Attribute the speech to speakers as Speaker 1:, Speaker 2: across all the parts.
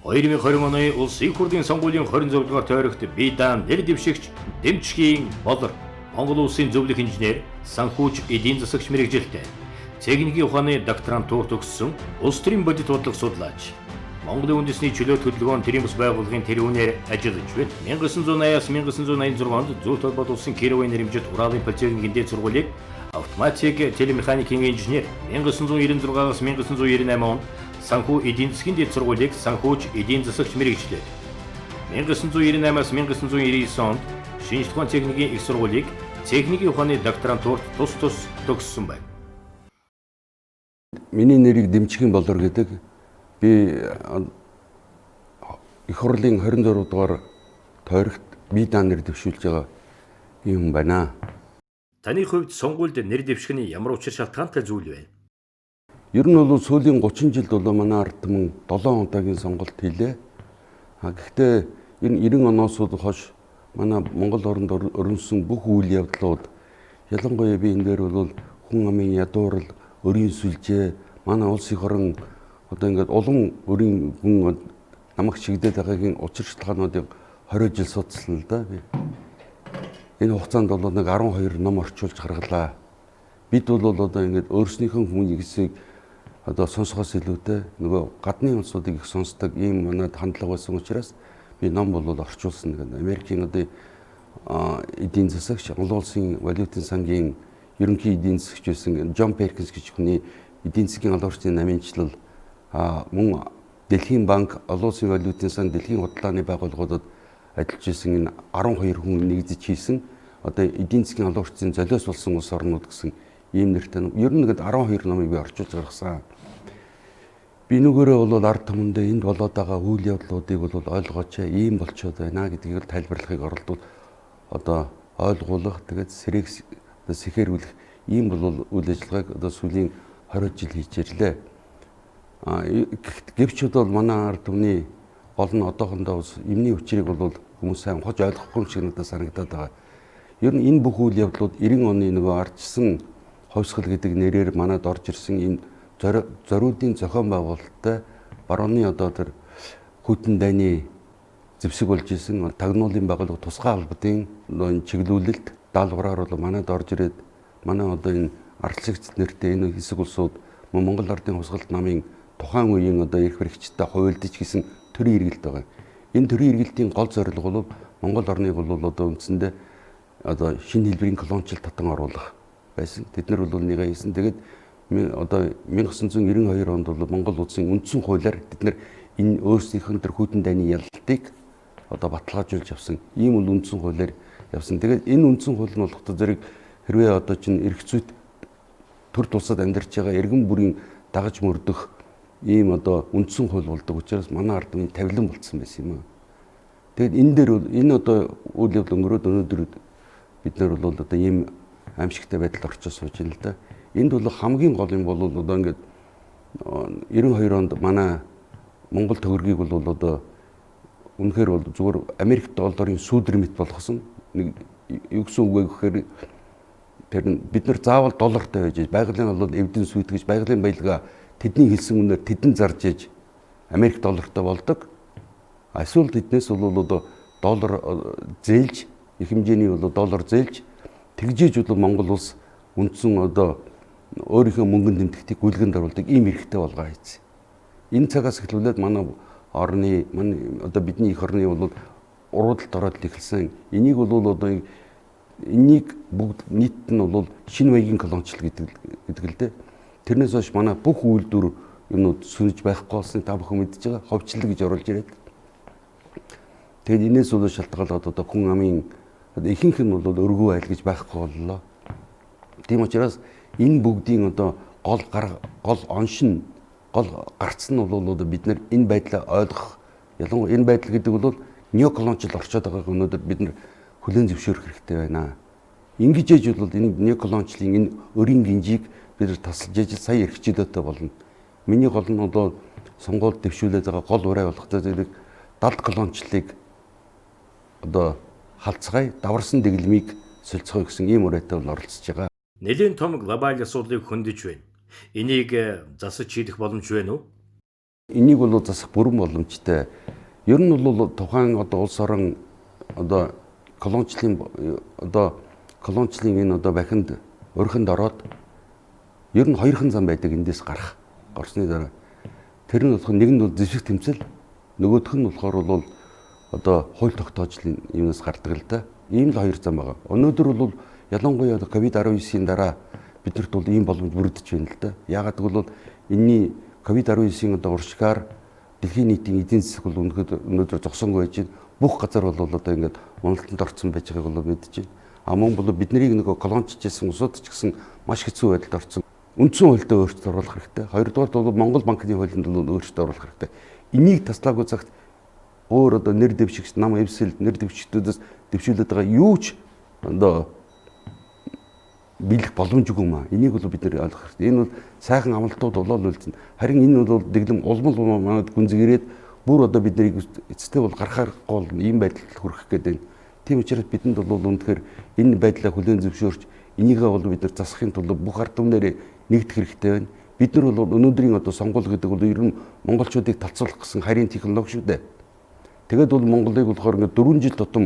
Speaker 1: 2020 оны улсын их хурлын сонгуулийн 26 дугаар тойрогт бие даан нэр дэвшигч Дэмчгийн Болор, Монгол улсын зөвлөх инженер, санхүүж эдийн засагч мэргэжилтэй, техникийн ухааны докторантур төгссөн улс төрийн бодит бодлого судлаач, Монголын үндэсний чөлөөт хөдөлгөөн тэрийн бас байгууллагын тэрүүнээр ажиллаж байна. 1980-аас 1986 онд Зөвхөн холбоот улсын Кировын нэрмжит Уралын политехникийн дээд сургуулийг автоматик телемеханикийн инженер, 1996-аас 1998 онд санхүү эдийн засгийн дэд сургуулийг санхүүж эдийн засагч мэргэжлээ. 1998-аас 1999 онд шинжлэх ухааны техникийн их сургуулийг техникийн ухааны докторантурт тус төгссөн байна.
Speaker 2: Миний нэрийг Дэмчгийн Болор гэдэг. Би их хурлын 26 дугаар тойрогт бие даан нэр дэвшүүлж байгаа юм байна.
Speaker 1: Таны хувьд сонгуульд нэр дэвшихний ямар учир шалтгаантай зүйл вэ?
Speaker 2: Ер нь бол сүүлийн 30 жилд бол манай ард түмэн 7 удаагийн сонголт хийлээ. Гэхдээ энэ 90 оноос хойш манай Монгол оронд өрнөсөн бүх үйл явдлууд, ялангуяа би энэ дээр бол хүн амын ядуурл, өрийн сүлжээ, манай улс их орон одоо ингээд улам өрийн хүн намайг чигдээд байгаагийн учир шалтгаануудыг 20 жил судалсан л да би. Энэ хугацаанд бол нэг 12 ном орчуулж гаргалаа. Бид бол одоо ингээд өөрснийхөө хүний хэсгийг одоо сонсохоос илүүтэй нөгөө гадны улсуудыг их сонсдог ийм манад хандлага байсан учраас би ном бол орчуулсан. Америкийн одоо эдийн засагч, олон улсын валютын сангийн ерөнхий эдийн засагч байсан Джон Перкинс гэж хүний эдийн засгийн олон орчны намынчлал мөн Дэлхийн банк, олон улсын валютын сан, дэлхийн худалдааны байгууллагуудад ажиллаж исэн энэ 12 хүн нэгдэж хийсэн одоо эдийн засгийн олон орчны золиос болсон улс орнууд гэсэн ийм нэртэй ер нь ингээд 12 номыг би орчуулж гаргасан. Би нүгээрээ бол ард түмэндээ энд болоод байгаа үйл явдлуудыг бол ойлгооч ийм болчиход байна гэдгийг тайлбарлахыг оролдвол одоо ойлгуулах тэгээд сэхэрүүлэх ийм бол үйл ажиллагааг одоо сүүлийн 20 жил хийж ирлээ. Гэвч бол манай ард түмний гол нь одоохондоо эмний учрыг бол хүмүүс сайн хож ойлгохгүй юм шиг надад санагдаад байгаа. Ер нь энэ бүх үйл явдлууд 90 оны нөгөө ардчсан ховсгол гэдэг нэрээр манад орж ирсэн энэ зориудын зохион байгуулалттай барууны одоо тэр хүйтэн дайны зэвсэг болж исэн тагнуулын байгууллага тусгай албадын энэ чиглүүлэлт даалгавраар бол манад орж ирээд манай одоо энэ ардчлагч нэртэй энэ хэсэг улсууд Монгол ардын хосголт намын тухайн үеийн одоо эрх баригчтай хувилдаж гисэн төрийн иргэлт байгаа. Энэ төрийн иргэлтийн гол зорилго бол Монгол орныг бол одоо үндсэндээ одоо шинэ хэлбэрийн колоничлалд татан оруулах байсан. Тэд нар бол нэгэ хийсэн. Тэгээд одоо 1992 онд бол Монгол улсын үндсэн хуулиар тэд нар энэ өөрсдийнх нь тэр хүйтэн дайны ялалтыг одоо баталгаажуулж авсан. Ийм үл үндсэн хуулиар явсан. Тэгээд энэ үндсэн хууль нь болох зэрэг хэрвээ одоо чинь эрх зүйт төр тулсад амьдарч байгаа иргэн бүрийн дагаж мөрдөх ийм одоо үндсэн хууль болдог учраас манай ард түмний тавилан болцсон байсан юм аа. Тэгэд энэ дээр бол энэ одоо үйл явдал өнгөрөөд өнөөдөр бид нар бол одоо ийм аимшигтай байдалд орчиж сууж байна л да. Энд бол хамгийн гол юм бол одоо ингээд 92 онд манай Монгол төгрөгийг бол одоо үнэхээр бол зүгээр Америк долларын сүйдрэмэт болгосон. Нэг юу гэсэн үг вэ гэхээр тэр бид нар заавал доллартай байж байгалийн бол эвдэн сүйт гэж байгалийн баялгаа тэдний хэлсэн үнээр тэдэн зарж иж Америк доллартай болдог. Эсвэл тэднээс бол одоо доллар зээлж их хэмжээний бол доллар зээлж тэгжээж бол Монгол улс үндсэн одоо өөрийнхөө мөнгөнд тэмдэгтийг гүйлгэнд оруулдаг ийм эрхтэй болгоо хийсэн. Энэ цагаас эхлүүлээд манай орны одоо бидний их орны бол уруудалд ороод эхэлсэн. Энийг бол одоо энийг бүгд нийт нь бол шинэ маягийн колоничлал гэдэг л дээ. Тэрнээс хойш манай бүх үйлдвэр юмнууд сүнж байхгүй болсон та бүхэн мэдж байгаа ховчлог гэж оруулж ирээд. Тэгэд энэс бол шалтгаалаад одоо хүн амын ихэнх нь бол өргөө айл гэж байхгүй боллоо. Тийм учраас энэ бүгдийн одоо гол оншин гол гарц нь бол одоо бид нар энэ байдлаа ойлгох ялангуяа энэ байдал гэдэг бол неоколоничлал орчоод байгааг өнөөдөр бид нар хүлээн зөвшөөрөх хэрэгтэй байна. Ингэж ээж бол энэ неоколоничлалын энэ өрийн гинжийг бид нар тасалж ээж сая эрх чөлөөтэй болно. Миний гол нь одоо сонгуульд дэвшүүлээд байгаа гол ураа болох зэрэг далд колоничлалыг одоо халцгай даварсан дэглэмийг солилцоё гэсэн ийм ураатай бол оролцож байгаа.
Speaker 1: Нэлээд том глобал асуудлыг хөндөж байна. Энийг засаж хийх боломж байна уу?
Speaker 2: Энийг бол засах бүрэн боломжтой. Ер нь бол тухайн одоо улс орон одоо колоничлын энэ одоо бахинд өрхөнд ороод ер нь хоёрхан зам байдаг эндээс гарсны дараа. Тэр нь болох нэг нь бол зэвсэг тэмцэл, нөгөөх нь болохоор бол одоо хууль тогтоожлын юмнаас гардаг л да. Ийм л хоёр зам байгаа. Өнөөдөр бол ялангуяа COVID-19-ийн дараа биднэрт бол ийм боломж бүрдэж байна л да. Яагаад гэвэл энэний COVID-19-ийн одоо уршигаар дэлхийн нийтийн эдийн засаг бол өнөөдөр зогсонгүй байж байна. Бүх газар бол одоо ингээд уналтанд орсон байж байгааг бол мэдэж байна. Мөн бол биднийг нөгөө колоничжсэн улсууд ч гэсэн маш хэцүү байдалд орсон. Үндсэн хуультай өөрчлөлт оруулах хэрэгтэй. Хоёрдугаар бол Монгол банкны хуулинд бол өөрчлөлт оруулах хэрэгтэй. Энийг таслаагүй цагт өөр одоо нэр дэвшигч нам эвсэл нэр дэвшигчдүүдээс дэвшүүлээд байгаа юу ч одоо биелэх боломжгүй юм аа. Энийг бол бид нэр ойлгох хэрэгтэй. Энэ бол сайхан амлалтууд болол үлдсэн. Харин энэ бол дэглэм улмал манад гүнзэг ирээд бүр одоо бид нарыг эцэстээ бол гарахаар гол ийм байдалд хүрэх гээд байна. Тийм учраас бидэнд бол үнэхээр энэ байдлаа хүлээн зөвшөөрч энийгээ бол бид нар засахын тулд бүх ард түмнээр нэгдэх хэрэгтэй байна. Бид нар бол өнөөдрийн одоо сонгуул гэдэг бол ер нь монголчуудыг талцуулах гэсэн харийн технологи шүү дээ. Тэгээд бол Монголыг болохоор ингээд 4 жил тутам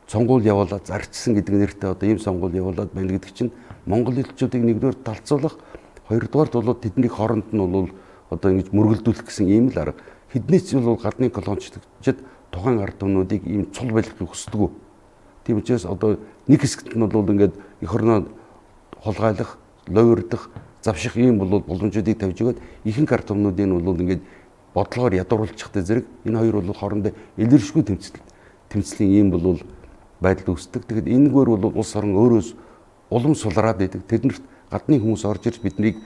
Speaker 2: сонгуул явуулаад зарчсан гэдэг нэртэй одоо ийм сонгуул явуулаад байна гэдэг чинь монгол элчүүдийг нэгдүгээр талцуулах, хоёрдугаар бол тэдний хооронд нь бол одоо ингэж мөргөлдүүлэх гэсэн ийм л арга. Хэднээс бол гадны колоничдад тухайн ард түмнүүдийг ийм цул байлгахыг хүсдэг. Тийм учраас одоо нэг хэсэгт нь бол ингээд эх орноо хулгайлах, ловирдах, завших ийм бол боломжуудыг тавьж өгөөд ихэнх ард түмнүүдийн бол ингээд бодлогоор ядууруулчихтай зэрэг энэ хоёр бол хоорондоо илэршгүй тэмцлийн ийм бол байдал үүсдэг. Тэгэхээр энэгээр бол улс орон өөрөөс улам сулраад идэг. Тэднэрт гадны хүмүүс орж ирж биднийг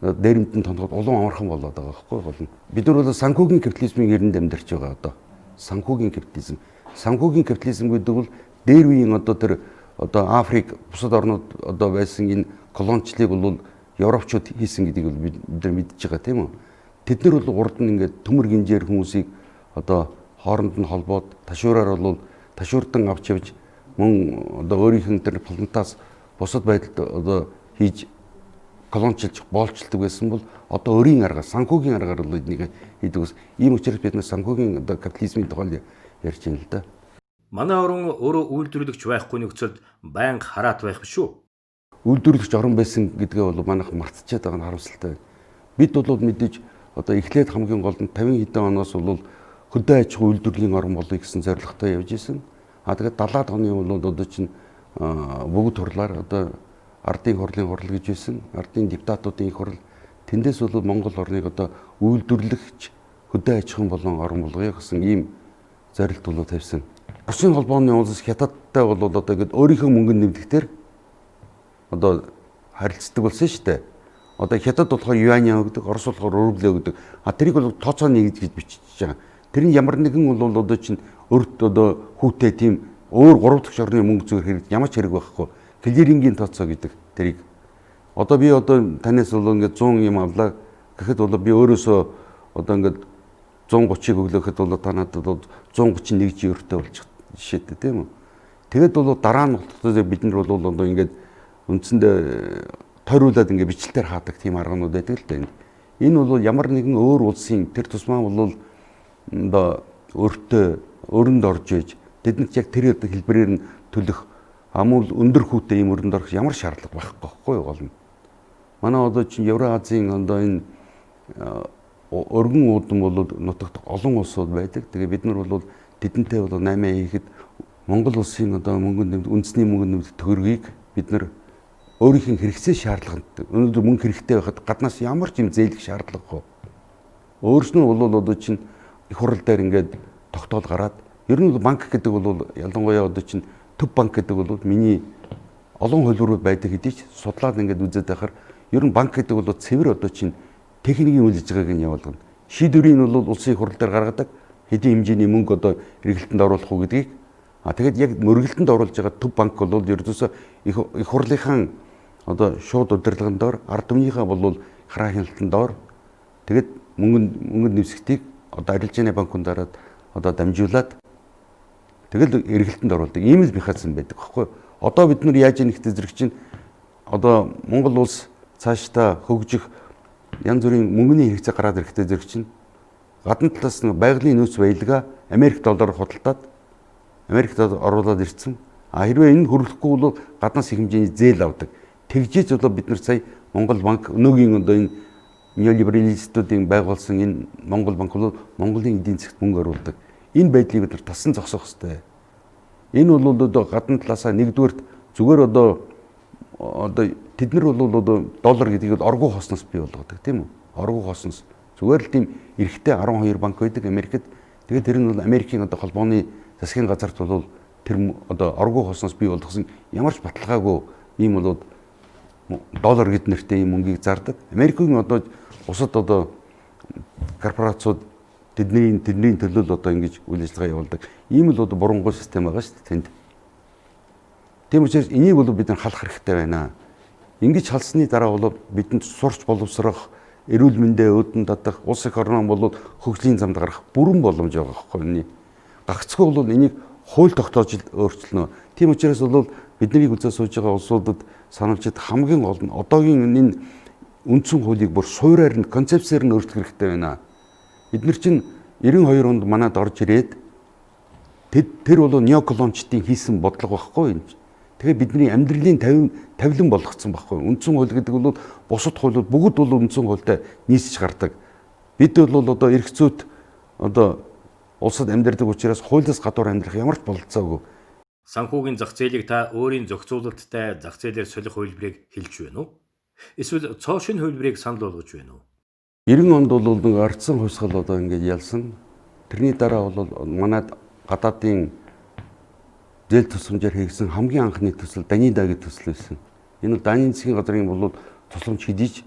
Speaker 2: дээрэмдэн тоноход улам амархан болоод байгаа байхгүй болно. Бид нар бол санхүүгийн капитализмын эрэнд амьдарч байгаа одоо. Санхүүгийн капитализм. Санхүүгийн капитализм гэдэг бол дээр үеийн одоо тэр одоо Африк бусад орнууд одоо байсан энэ колоничлыг бол европчууд хийсэн гэдгийг бол бид нар мэдж байгаа тийм үү. Тэд нар бол урд нь ингээд төмөр гинжээр хүмүүсийг одоо хооронд нь холбоод ташуураар бол ташуурдан авч явж мөн одоо өөрийнх нь тэр плантаас бусад байдалд одоо хийж колоничилж боолчилдаг байсан бол одоо өөрийн аргаар санхүүгийн аргаар бол энийг хийдэг ус. Ийм учраас бид нар санхүүгийн одоо капитализмын тухай ярьж байна л да.
Speaker 1: Манай орон өөрөө үйлдвэрлэгч байхгүй нөхцөлд байнга хараат байх шүү.
Speaker 2: Үйлдвэрлэгч орон байсан гэдгээ бол манайх мартчихад байгаа нь харамсалтай байна. Бид бол мэдээж одоо эхлээд хамгийн гол нь 50 хэдэн оноос бол хөдөө аж ахуй үйлдвэрлэлийн орн болъё гэсэн зорилготой явж исэн. Тэгээд 70-аад оны бол одоо чинь бүгд хурлаар одоо ардын хурлын хурал гэж байсан. Ардын депутатуудын их хурал тэндээс бол Монгол орныг одоо үйлдвэрлэгч хөдөө аж ахуйн болон орн болгоё гэсэн ийм зорилт бол тавьсан. Оросын холбооны улс Хятадтай бол одоо ингээд өөрийнхөө мөнгөнд нэмэхдээ одоо харилцдаг болсон шүү дээ. Одоо Хятад болохоор юаня өгдөг, Орос болохоор рубль өгдөг. Тэрийг бол тооцоо нэгж бичиж байгаа. Тэр нь ямар нэгэн бол одоо чинь өрт одоо хүүтэй тийм өөр 3 дахь орны мөнгө зүгээр хэрэг ямар ч хэрэг байхгүй. Клирингийн тооцоо гэдэг тэрийг. Одоо би одоо танаас бол ингээд 100 юм авлаа гэхэд бол би өөрөөсөө одоо ингээд 130-ыг өглөөхөд бол та надад 131 евротой болчих жишээтэй тийм үү. Тэгэд бол дараа нь бид нар бол одоо ингээд үндсэндээ тойруулаад ингээд бичлэлээр хаадаг тийм арганууд байдаг л да. Энэ бол ямар нэгэн өөр улсын тэр тусмаа бол одоо өрөнд орж иж тэднэрт яг тэр хэлбэрээр нь төлөх амул өндөр хүүтэй юм өрөнд орох ямар шаардлага байхгүй гол нь. Манай одоо чинь Евразийн одоо энэ өргөн уудам бол нутагт олон улсууд байдаг. Тэгээ бид нар бол тэдэнтэй бол 8 хийхэд Монгол улсын одоо мөнгөнд үндэсний мөнгөнд төгрөгийг бид нар өөрийнх нь хэрэгцээ шаардлаганд өнөөдөр мөнгө хэрэгтэй байхад гаднаас ямар ч юм зээлэх шаардлагагүй. Өөрснөө бол одоо чинь их хурал дээр ингээд тогтоол гараад ер нь банк гэдэг бол ялангуяа одоо чинь төв банк гэдэг бол миний олон хөлбөрүүд байдаг хэдий ч судлаад ингээд үзээд байхаар ер нь банк гэдэг бол цэвэр одоо чинь техникийн үйл ажиллагааг нь явуулна. Шийдвэрийг нь бол улсын их хурал дээр гаргадаг хэдийн хэмжээний мөнгө одоо эргэлтэнд оруулах уу гэдгийг тэгээд яг мөргөлтөнд оруулж байгаа төв банк бол ердөөсөө их хурлынхаа одоо шууд удирдлагын доор ард түмнийхээ бол хараа хяналтын доор тэгээд мөнгөнд нэвсгтийг одоо арилжааны банкунд дараад одоо дамжуулаад тэгэл эргэлтэнд оруулдаг. Ийм л механизм байдаг байхгүй. Одоо бид нар яаж яах гэхтэй зэрэг чинь одоо Монгол улс цаашдаа хөгжих янз бүрийн мөнгөний хэрэгцээ гараад ирэхтэй зэрэг чинь гадна талаас нь байгалийн нөөц баялгаа Америк доллараар худалдаад Америкт оруулаад ирсэн. Хэрвээ энэ хөрвөхгүй бол гаднаас их хэмжээний зээл авдаг. Тэгжээч бол бид нар сая Монгол банк өнөөгийн одоо энэ неолибералистуудын байгуулсан энэ Монгол банк бол Монголын эдийн засгт мөнгө оруулдаг. Энэ байдлыг бид нар тасан зогсоох хэрэгтэй. Энэ бол одоо гадна талаасаа нэгдүгээрт зүгээр одоо тэд нар бол одоо доллар гэдгийг оргуу хосноос бий болгодог тийм үү? Оргуу хосноос. Зүгээр л тийм эрэгтэй 12 банк байдаг Америкт. Тэгээд тэр нь бол Америкийн одоо холбооны засгийн газарт бол тэр одоо оргуу хосноос бий болгосон ямар ч баталгаагүй ийм бол доллар гэд нэртэй ийм мөнгийг зардаг. Америкийн одоо усад одоо корпорациуд тэдний төлөө л одоо ингэж үйл ажиллагаа явуулдаг. Ийм л одоо бурунгуй систем байгаа шүү дээ тэнд. Тийм учраас энийг бол бид нар халах хэрэгтэй байна. Ингэж халсны дараа бол бидэнд сурч боловсрох, эрүүл мэндэ өөдөн татах, улс их орноо бол хөгжлийн замд гарах бүрэн боломж байгаа байхгүй юу? Гагцгүй бол энийг хууль тогтоож өөрчлөнө. Тийм учраас бол бидний үзээ сууж байгаа улсуудад сануулжид хамгийн гол нь одоогийн энэ үндсэн хуулийг бүр суураар нь концепцээр нь өөрчлөх хэрэгтэй байна. Бид нар чинь 92 онд манад орж ирээд тэр бол неоколончдын хийсэн бодлого байхгүй юм. Тэгэхээр бидний амьдралын тавилан болгоцсон байхгүй. Үндсэн хууль гэдэг бол бусад хуулиуд бүгд бол үндсэн хуультай нийцж гардаг. Бид бол одоо эрх зүйт одоо улсад амьдардаг учраас хуулиас гадуур амьдрах ямар ч бололцоогүй.
Speaker 1: Санхүүгийн зах зээлийг та өөрийн зохицуулалттай зах зээлээр солих хувилбарыг хэлж байна уу? Эсвэл цоо шинэ хувилбарыг санал болгож байна уу?
Speaker 2: 90 онд бол нэг ардсан хувьсгал одоо ингэж ялсан. Тэрний дараа бол манад гадаадын зээл тусламжаар хийгсэн хамгийн анхны төсөл Данида гэдэг төсөл байсан. Энэ бол Данийн засгийн газрын бол тусламж хэдийж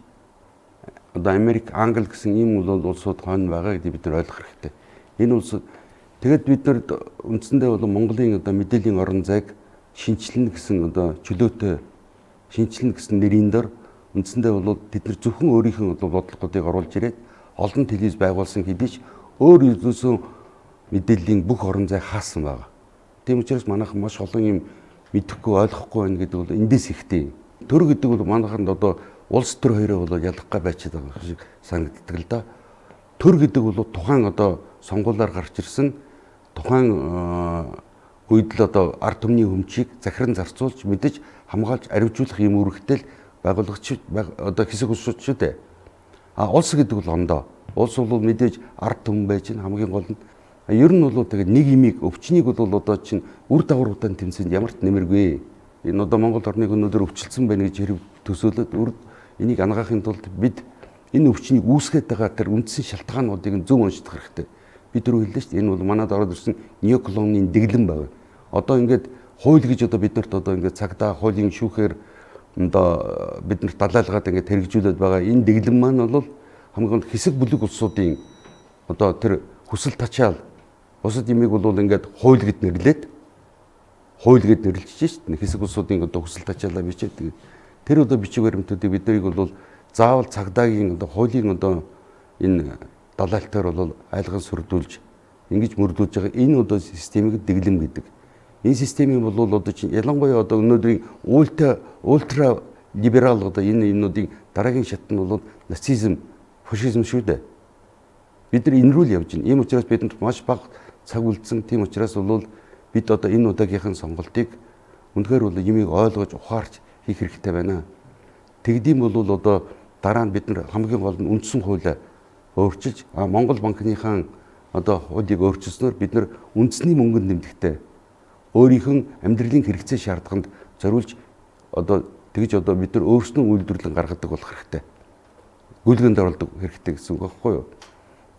Speaker 2: одоо Америк, Англи гэсэн ийм улсууд хойно байгаа гэдгийг бид нар ойлгох хэрэгтэй. Энэ улсууд тэгээд бид нар үндсэндээ бол Монголын одоо мэдээллийн орон зайг шинчлэн гэсэн одоо чөлөөтэй шинчлэн гэсэн нэрийн дор үндсэндээ бол тэд нар зөвхөн өөрийнхөө бодлогоодыг оруулж ирээд олон телевиз байгуулсан хэдий ч өөр ердөөсөө мэдээллийн бүх орон зай хаасан байгаа. Тийм учраас манайхан маш олон юм мэдэхгүй ойлгохгүй байна гэдэг бол эндээс ихтэй. Төр гэдэг бол манайханд одоо улс төр хоёроо бол ялгахгай байчаад байгаа шиг санагддаг л да. Төр гэдэг бол тухайн одоо сонгуулиар гарч ирсэн тухайн үед л одоо ард түмний өмчийг захиран зарцуулж мэдэж хамгаалж аривжуулах юм үүрэгтэй л байгуулагч одоо хэсэг улсууд шүү дээ. Улс гэдэг бол ондоо. Улс бол мэдээж ард түмэн байж хамгийн гол нь ер нь бол тэгээд нэг имийг өвчнийг бол одоо чинь үр дагавруудаа тэмцэнд ямар ч нэмэргүй. Энэ одоо Монгол орныг өнөөдөр өвчлсөн байна гэж хэрэг төсөөлөд энийг ангаахын тулд бид энэ өвчнийг үүсгэж байгаа тэр үндсэн шалтгаануудыг зөв уншдаг хэрэгтэй. Би түрүү хэллээ шүү дээ. Энэ бол манад ороод ирсэн неоколоны дэглэм байна. Одоо ингээд хууль гэж одоо биднэрт одоо ингээд цагдаа хуулийн шүүхээр одоо биднэрт далайлгаад ингээд хэрэгжүүлээд байгаа энэ дэглэм маань бол хамгийн хэсэг бүлэг улсуудын одоо тэр хүсэл тачаал бусад имийг бол ингээд хууль гэд нэрлээд нэрлэж шít хэсэг улсуудын одоо хүсэл тачаалаа бичээд тэр одоо бичиг баримтуудыг биднийг бол заавал цагдаагийн одоо хуулийн одоо энэ далайлтаар бол айлган сүрдүүлж ингэж мөрдүүлж байгаа энэ одоо системийг дэглэм гэдэг. Энэ системийн бол одоо чинь ялангуяа одоо өнөөдрийн ультра либерал одоо энэ юмнуудын дараагийн шат нь бол нацизм, фашизм шүү дээ. Бид нар энэ рүү л явж байна. Ийм учраас бидэнд маш бага цаг үлдсэн. Тийм учраас бол бид одоо энэ удаагийнхын сонголтыг үнэхээр бол юмыг ойлгож ухаарч хийх хэрэгтэй байна. Тэгдэм бол одоо дараа нь бид нар хамгийн гол нь үндсэн хуулиа өөрчилж Монгол банкныхаа одоо хуулийг өөрчилснөөр бид нар үндэсний мөнгөнд нэмэгдээ өөрийнх нь амьдралын хэрэгцээ шаардлаганд зориулж одоо тэгж одоо бид нар өөрснөө үйлдвэрлэн гаргадаг болох хэрэгтэй. Гүйлгэнд оруулдаг хэрэгтэй гэсэн үг байхгүй юу?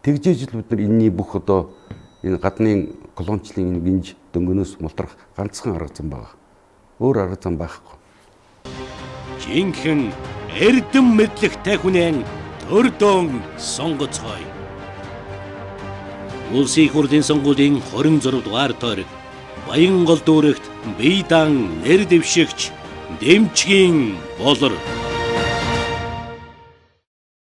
Speaker 2: Тэгжээж л бид нар энэний бүх одоо энэ гадны колоничлын гинж дөнгөнөөс мултрах ганцхан арга зам байгаа. Өөр арга зам байхгүй.
Speaker 1: Жинхэнэ эрдэм мэдлэгтэй хүнэн төрдөн сонгоцгоё. Улсын их хурлын сонгуулийн 26 дугаар тойрог Баянгол дүүрэгт бие даан нэр дэвшигч Дэмчгийн Болор